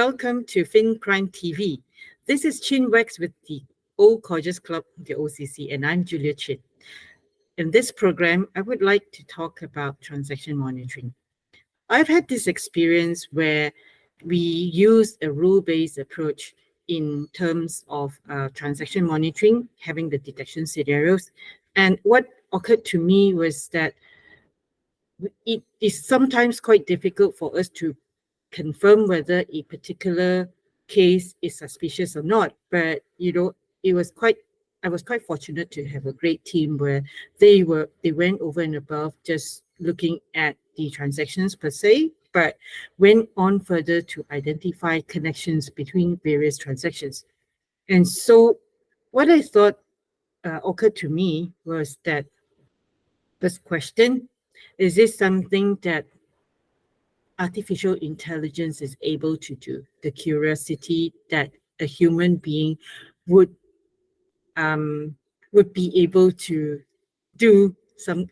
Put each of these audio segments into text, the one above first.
Welcome to FinCrimeTV. This is Chinwags with the Old Codgers Club, the OCC, and I'm Julia Chin. In this program, I would like to talk about transaction monitoring. I've had this experience where we use a rule-based approach in terms of transaction monitoring, having the detection scenarios. And what occurred to me was that it is sometimes quite difficult for us to confirm whether a particular case is suspicious or not. But I was quite fortunate to have a great team where they went over and above just looking at the transactions per se, but went on further to identify connections between various transactions. And so what I thought occurred to me was that this question, is this something that artificial intelligence is able to do? The curiosity that a human being would be able to do.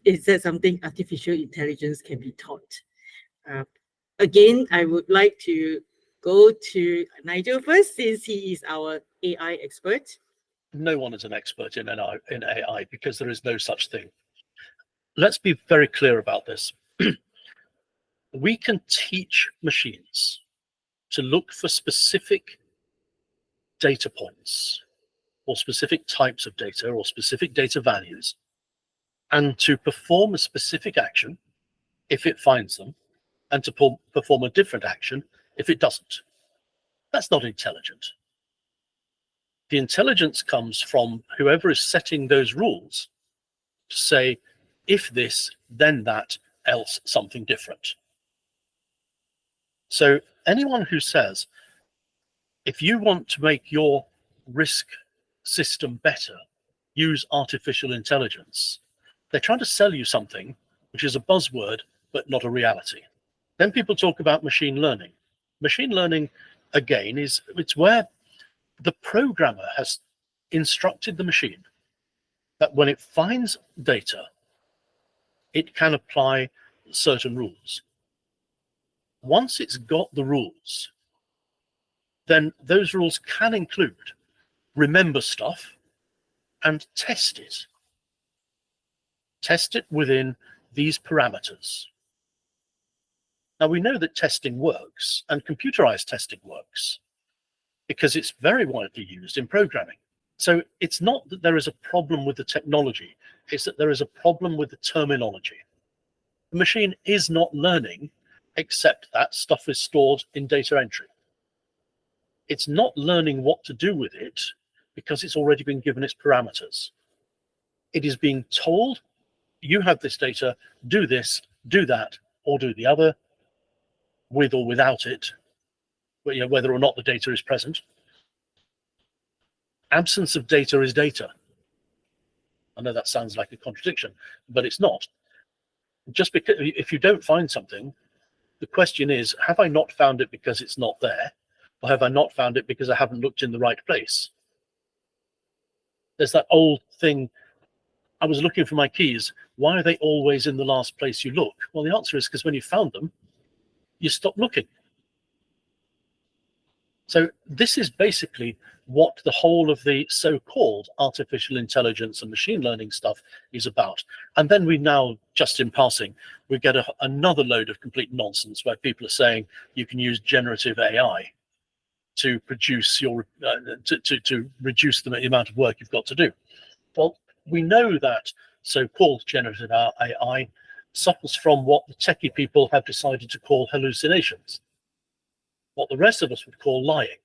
Is that something artificial intelligence can be taught? Again, I would like to go to Nigel first, since he is our AI expert. No one is an expert in AI because there is no such thing. Let's be very clear about this. We can teach machines to look for specific data points or specific types of data or specific data values, and to perform a specific action if it finds them, and to perform a different action if it doesn't. That's not intelligent. The intelligence comes from whoever is setting those rules to say, if this, then that, else something different. So anyone who says, if you want to make your risk system better, use artificial intelligence, they're trying to sell you something which is a buzzword, but not a reality. Then people talk about machine learning. Machine learning, again, it's where the programmer has instructed the machine that when it finds data, it can apply certain rules. Once it's got the rules, then those rules can include remember stuff and test it. Test it within these parameters. Now, we know that testing works, and computerized testing works, because it's very widely used in programming. So it's not that there is a problem with the technology, it's that there is a problem with the terminology. The machine is not learning, except that stuff is stored in data entry. It's not learning what to do with it because it's already been given its parameters. It is being told, you have this data, do this, do that, or do the other, with or without it, whether or not the data is present. Absence of data is data. I know that sounds like a contradiction, but it's not. Just because if you don't find something, the question is, have I not found it because it's not there? Or have I not found it because I haven't looked in the right place? There's that old thing, I was looking for my keys. Why are they always in the last place you look? Well, the answer is because when you found them, you stop looking. So this is basically what the whole of the so-called artificial intelligence and machine learning stuff is about. And then we now, just in passing, we get another load of complete nonsense where people are saying you can use generative AI to produce your to reduce the amount of work you've got to do. Well, we know that so-called generative AI suffers from what the techie people have decided to call hallucinations, what the rest of us would call lying.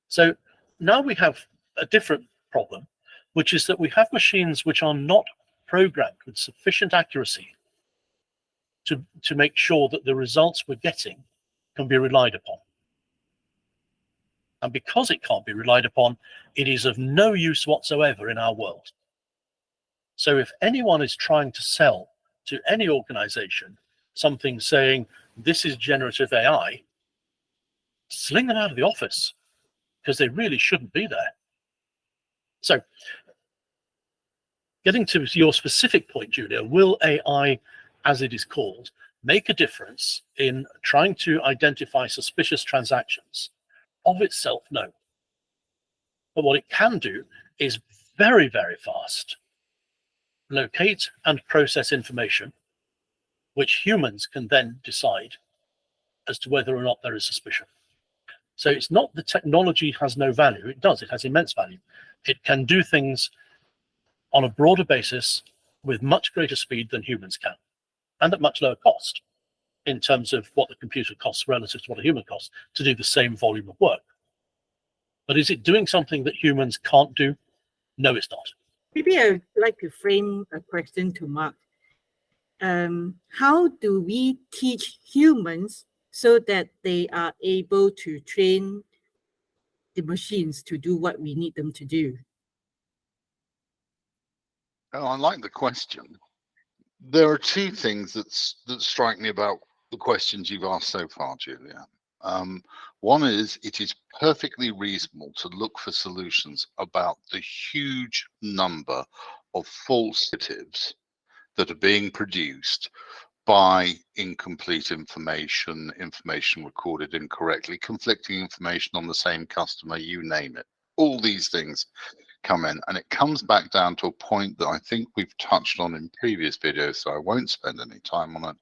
So now we have a different problem, which is that we have machines which are not programmed with sufficient accuracy to make sure that the results we're getting can be relied upon. And because it can't be relied upon, it is of no use whatsoever in our world. So if anyone is trying to sell to any organization something saying, this is generative AI, sling them out of the office, because they really shouldn't be there. So getting to your specific point, Julia, will AI, as it is called, make a difference in trying to identify suspicious transactions? Of itself, no. But what it can do is very, very fast locate and process information, which humans can then decide as to whether or not there is suspicion. So it's not the technology has no value. It does. It has immense value. It can do things on a broader basis with much greater speed than humans can, and at much lower cost in terms of what the computer costs relative to what a human costs to do the same volume of work. But is it doing something that humans can't do? No, it's not. Maybe I would like to frame a question to Mark. How do we teach humans so that they are able to train the machines to do what we need them to do? Oh, I like the question. There are two things that strike me about the questions you've asked so far, Julia. One is, it is perfectly reasonable to look for solutions about the huge number of false negatives that are being produced by incomplete information, information recorded incorrectly, conflicting information on the same customer, you name it. All these things come in, and it comes back down to a point that I think we've touched on in previous videos, so I won't spend any time on it,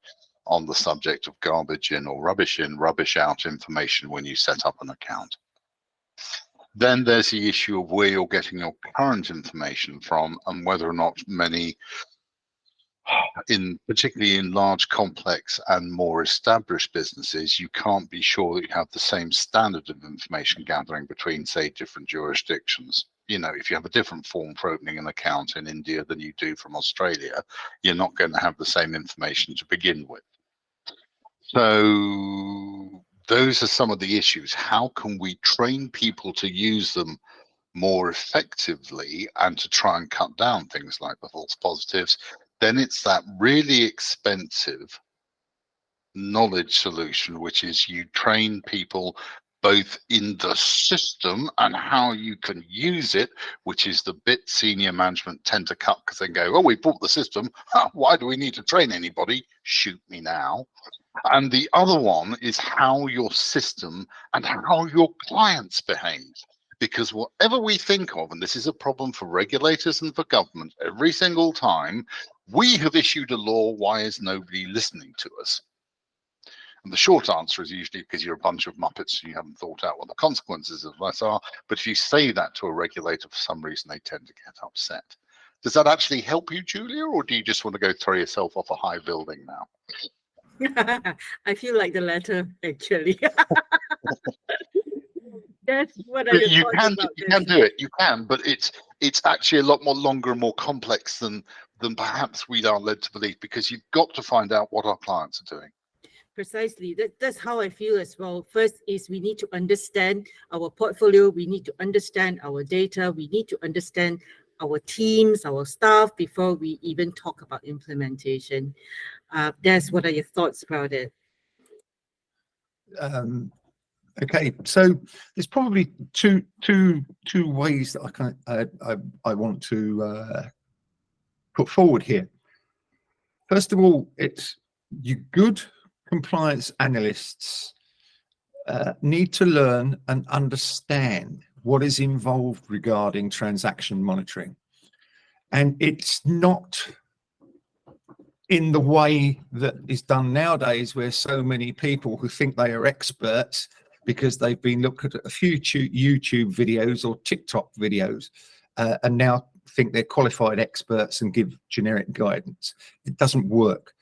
on the subject of garbage in or rubbish in, rubbish out information when you set up an account. Then there's the issue of where you're getting your current information from, and whether or not many, particularly in large, complex and more established businesses, you can't be sure that you have the same standard of information gathering between, say, different jurisdictions. You know, if you have a different form for opening an account in India than you do from Australia, you're not going to have the same information to begin with. So those are some of the issues. How can we train people to use them more effectively and to try and cut down things like the false positives? Then it's that really expensive knowledge solution, which is you train people both in the system and how you can use it, which is the bit senior management tend to cut because they go, oh, we bought the system. Why do we need to train anybody? Shoot me now. And the other one is how your system and how your clients behave. Because whatever we think of, and this is a problem for regulators and for government, every single time we have issued a law, why is nobody listening to us? And the short answer is usually because you're a bunch of muppets and you haven't thought out what the consequences of that are. But if you say that to a regulator, for some reason, they tend to get upset. Does that actually help you, Julia, or do you just want to go throw yourself off a high building now? I feel like the latter, actually. That's what I You can do it. You can, but it's actually a lot more longer and more complex than perhaps we are led to believe, because you've got to find out what our clients are doing. Precisely. That's how I feel as well. First is we need to understand our portfolio. We need to understand our data. We need to understand our teams, our staff, before we even talk about implementation. That's what are your thoughts about it? Okay, so there's probably two ways that I want to put forward here. First of all, it's you good compliance analysts need to learn and understand what is involved regarding transaction monitoring, and it's not in the way that is done nowadays, where so many people who think they are experts because they've been looking at a few YouTube videos or TikTok videos and now think they're qualified experts and give generic guidance. It doesn't work.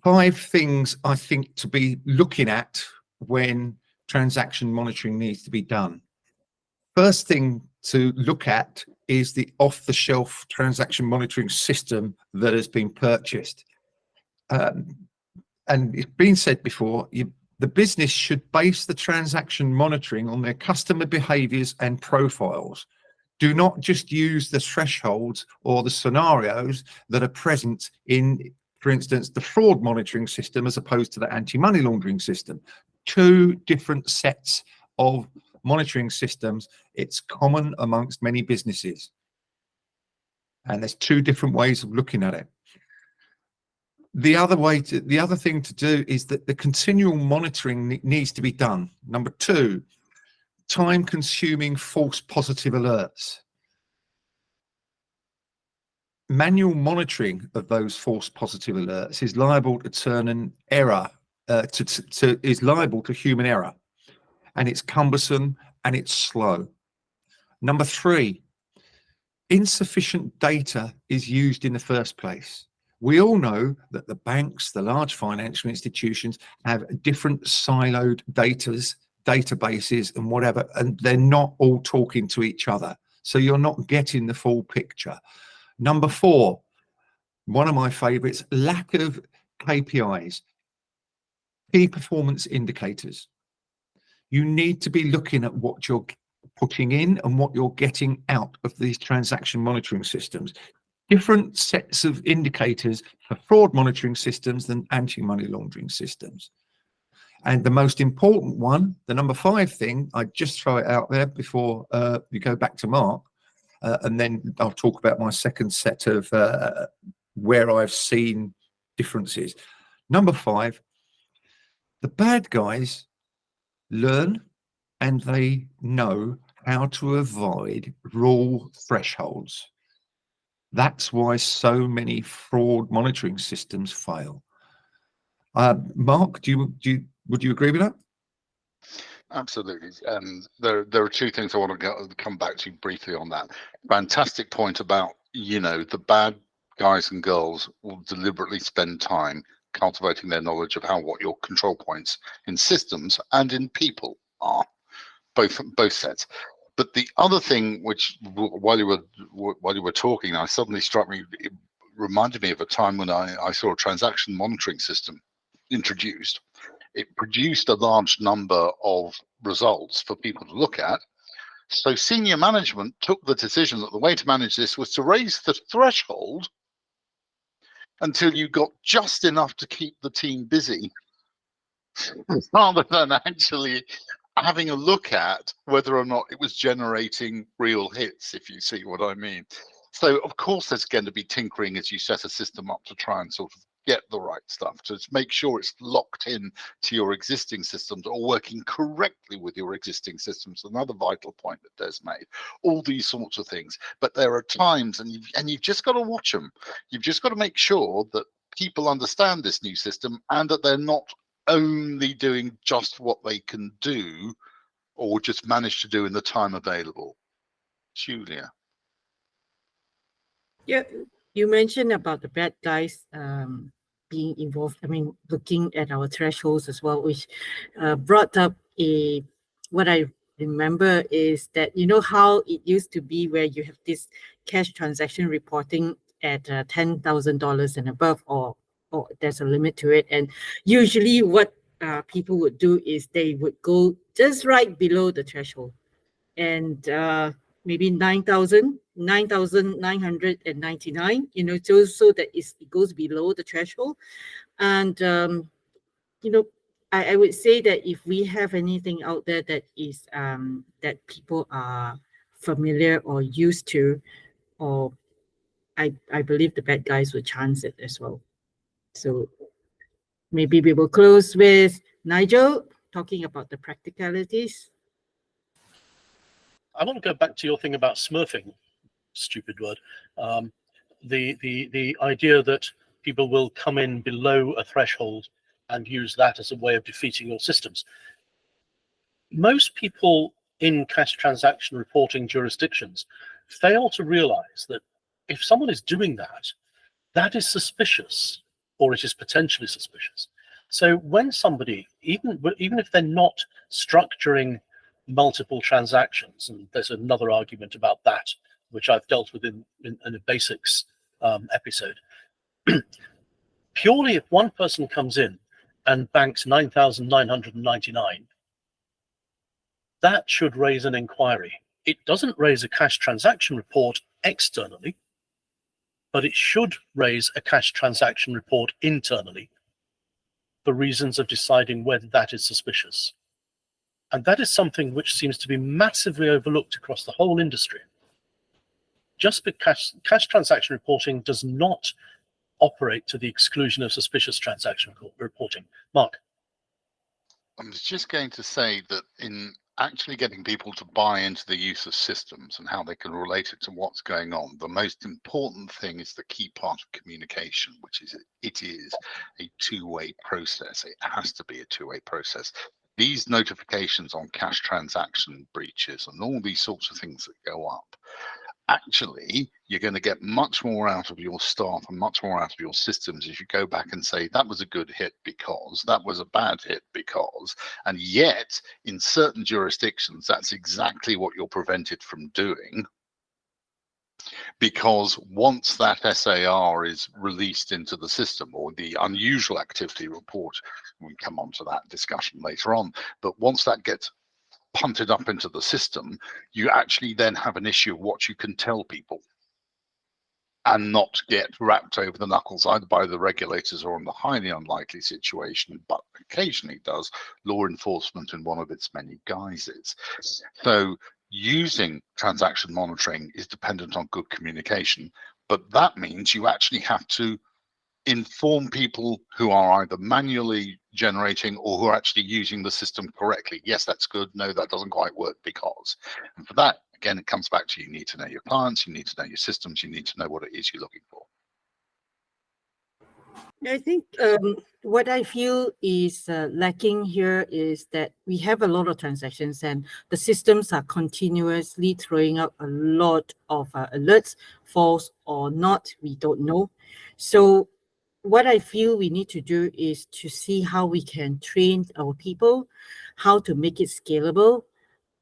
5 things I think to be looking at when transaction monitoring needs to be done. First thing to look at is the off-the-shelf transaction monitoring system that has been purchased. And it's been said before, the business should base the transaction monitoring on their customer behaviors and profiles. Do not just use the thresholds or the scenarios that are present in, for instance, the fraud monitoring system as opposed to the anti-money laundering system. 2 different sets of monitoring systems. It's common amongst many businesses. And there's 2 different ways of looking at it. the other thing to do is that the continual monitoring needs to be done. Number two, time-consuming false positive alerts. Manual monitoring of those false positive alerts is liable to turn an error is liable to human error, and it's cumbersome and it's slow. Number three, insufficient data is used in the first place. We all know that the banks, the large financial institutions, have different siloed databases and whatever, and they're not all talking to each other. So you're not getting the full picture. Number four, one of my favorites, lack of KPIs, key performance indicators. You need to be looking at what you're putting in and what you're getting out of these transaction monitoring systems. Different sets of indicators for fraud monitoring systems than anti-money laundering systems. And the most important one, the number 5 thing, I just throw it out there before you go back to Mark, and then I'll talk about my second set of where I've seen differences. Number 5, the bad guys learn and they know how to avoid rule thresholds. That's why so many fraud monitoring systems fail. Mark, would you agree with that? Absolutely. There are two things I want to come back to briefly on that. Fantastic point about, the bad guys and girls will deliberately spend time cultivating their knowledge of what your control points in systems and in people are, both sets. But the other thing, which while you were talking, I suddenly struck me, it reminded me of a time when I saw a transaction monitoring system introduced. It produced a large number of results for people to look at. So senior management took the decision that the way to manage this was to raise the threshold until you got just enough to keep the team busy, rather than actually having a look at whether or not it was generating real hits, if you see what I mean. So of course there's going to be tinkering as you set a system up to try and sort of get the right stuff, to make sure it's locked in to your existing systems or working correctly with your existing systems. Another vital point that Des made, all these sorts of things. But there are times, and you've just got to watch them. You've just got to make sure that people understand this new system and that they're not only doing just what they can do or just manage to do in the time available. Julia. Yeah, you mentioned about the bad guys being involved. I mean, looking at our thresholds as well, which brought up what I remember is that, how it used to be where you have this cash transaction reporting at $10,000 and above, or there's a limit to it. And usually what people would do is they would go just right below the threshold, and maybe 9,999, so that it goes below the threshold. And I would say that if we have anything out there that is that people are familiar or used to, or I believe the bad guys would chance it as well. So maybe we will close with Nigel talking about the practicalities. I want to go back to your thing about smurfing, stupid word. The idea that people will come in below a threshold and use that as a way of defeating your systems. Most people in cash transaction reporting jurisdictions fail to realize that if someone is doing that, that is suspicious, or it is potentially suspicious. So when somebody, even if they're not structuring multiple transactions, and there's another argument about that, which I've dealt with in a basics episode. Purely if one person comes in and banks 9,999, that should raise an inquiry. It doesn't raise a cash transaction report externally, but it should raise a cash transaction report internally for reasons of deciding whether that is suspicious. And that is something which seems to be massively overlooked across the whole industry. Just because cash transaction reporting does not operate to the exclusion of suspicious transaction reporting. Mark. I was just going to say that in actually getting people to buy into the use of systems and how they can relate it to what's going on, the most important thing is the key part of communication, which is it is a two-way process. It has to be a two-way process. These notifications on cash transaction breaches and all these sorts of things that go up, actually, you're going to get much more out of your staff and much more out of your systems if you go back and say that was a good hit because, that was a bad hit because, and yet in certain jurisdictions, that's exactly what you're prevented from doing. Because once that SAR is released into the system, or the unusual activity report, we come on to that discussion later on, but once that gets punted up into the system, you actually then have an issue of what you can tell people and not get wrapped over the knuckles either by the regulators or in the highly unlikely situation, but occasionally does, law enforcement in one of its many guises. So using transaction monitoring is dependent on good communication, but that means you actually have to inform people who are either manually generating or who are actually using the system correctly. Yes, that's good. No, that doesn't quite work because. And for that, again, it comes back to you need to know your clients, you need to know your systems, you need to know what it is you're looking for. I think what I feel is lacking here is that we have a lot of transactions and the systems are continuously throwing out a lot of alerts, false or not, we don't know. So what I feel we need to do is to see how we can train our people, how to make it scalable.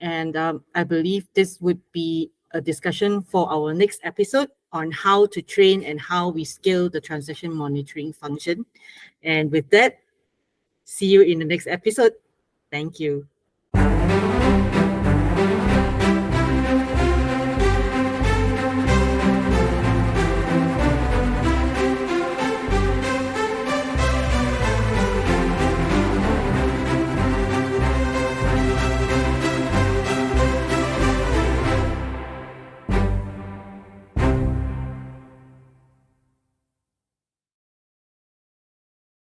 And I believe this would be a discussion for our next episode on how to train and how we scale the transaction monitoring function. And with that, see you in the next episode. Thank you.